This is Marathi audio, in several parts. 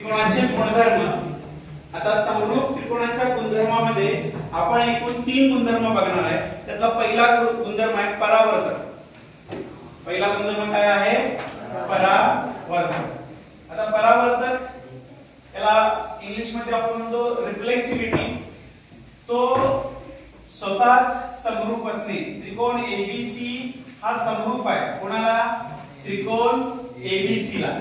त्रिकोणाचे गुणधर्म। आता समरूप त्रिकोणाच्या गुणधर्मामध्ये आपण एकूण 3 गुणधर्म बघणार आहे। त्यातला पहिला गुणधर्म आहे परावर्तक। पहिला गुणधर्म काय आहे? परावर्तक। आता परावर्तक याला इंग्लिश मध्ये आपण म्हणतो रिफ्लेक्सिव्हिटी। तो स्वतःच समरूप असणे। त्रिकोण एबीसी हा समरूप आहे कोणाला? त्रिकोण एबीसी ला।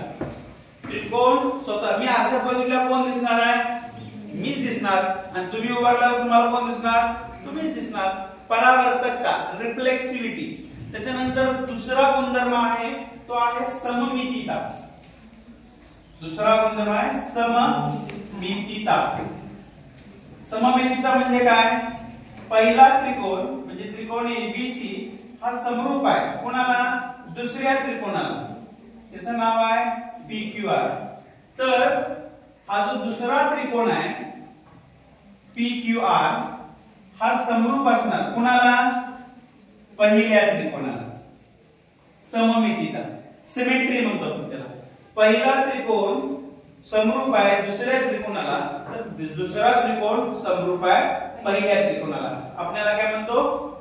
त्रिकोण स्वतः मी आरशात बघितल्यावर कोण दिसणार आहे? मीच दिसणार। आणि तुम्ही उभारल्यावर तुम्हाला कोण दिसणार? तुम्हीच दिसणार। परावर्तकता रिफ्लेक्सिव्हिटी। त्याच्यानंतर दुसरा गुणधर्म आहे तो आहे सममितीता। दुसरा गुणधर्म आहे सममितीता। सममितीता म्हणजे काय? पहिला त्रिकोण म्हणजे त्रिकोण एबीसी हा समरूप आहे कोणाला? दुसऱ्या त्रिकोणाला। त्याचं नाव आहे PQR। तर हा जो दुसरा त्रिकोण आहे PQR हा समरूप असणार कोणाला? पहिल्या त्रिकोणाला। सममितीता सिमेट्री म्हणतो आपण त्याला। पहिला त्रिकोण समरूप आहे दुसऱ्या त्रिकोणाला तर दुसरा त्रिकोण समरूप आहे पहिल्या त्रिकोणाला। आपल्याला काय म्हणतो?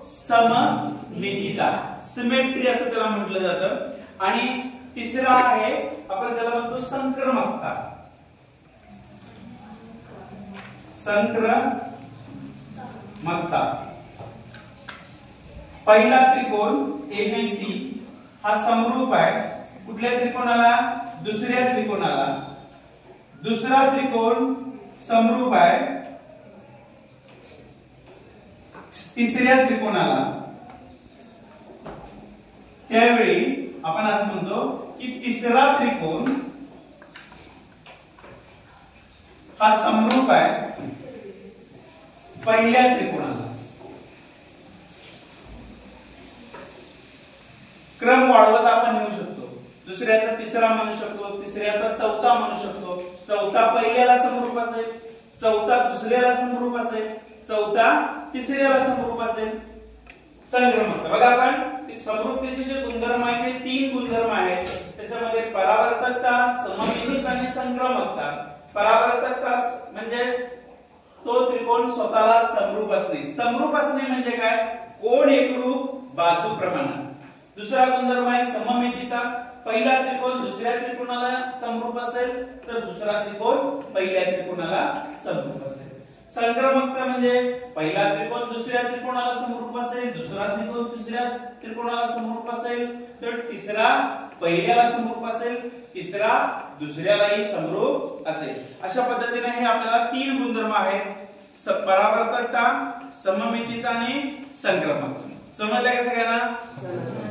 सममितीता सिमेट्री असं त्याला म्हटलं जातं। आणि तिसरा आहे आपण त्याला म्हणतो संक्रमकता। संक्रमकता पहिला त्रिकोण एबीसी हा समरूप आहे कुठल्या त्रिकोणाला? दुसऱ्या त्रिकोणाला। दुसरा त्रिकोण समरूप आहे तिसऱ्या त्रिकोणाला। त्यावेळी आपण असं म्हणतो की तिसरा त्रिकोण हा समरूप आहे पहिल्या त्रिकोणाला। क्रम वाढवत आपण नेऊ शकतो। दुसऱ्याचा तिसरा म्हणू शकतो, तिसऱ्याचा चौथा म्हणू शकतो। चौथा पहिल्याला समरूप असेल, चौथा दुसऱ्याला समरूप असेल, चौथा तिसऱ्याला समरूप असेल। संक्रमकता बघा आपण समरूपतेचे जे गुणधर्म आहेत ते 3 गुणधर्म आहेत। त्याच्यामध्ये परावर्तकता, सममितीता आणि संक्रमकता। परावर्तकता म्हणजे तो त्रिकोण स्वतःला समरूप असणे। समरूप असणे म्हणजे काय? कोण एकरूप बाजू प्रमाण। दुसरा गुणधर्म आहे सममितीता। पहिला त्रिकोण दुसऱ्या त्रिकोणाला समरूप असेल तर दुसरा त्रिकोण पहिल्या त्रिकोणाला समरूप असेल। संक्रमकता म्हणजे पहिला त्रिकोण दुसऱ्या त्रिकोणाला समरूप असेल, दुसरा त्रिकोण तिसऱ्या त्रिकोणाला समरूप असेल तर तिसरा पहिल्याला समरूप असेल, तिसरा दुसऱ्यालाही समरूप असेल। अशा पद्धतीने हे आपल्याला 3 गुणधर्म आहेत परावर्तकता, सममितीता आणि संक्रमकता। समजलं का सगळ्यांना?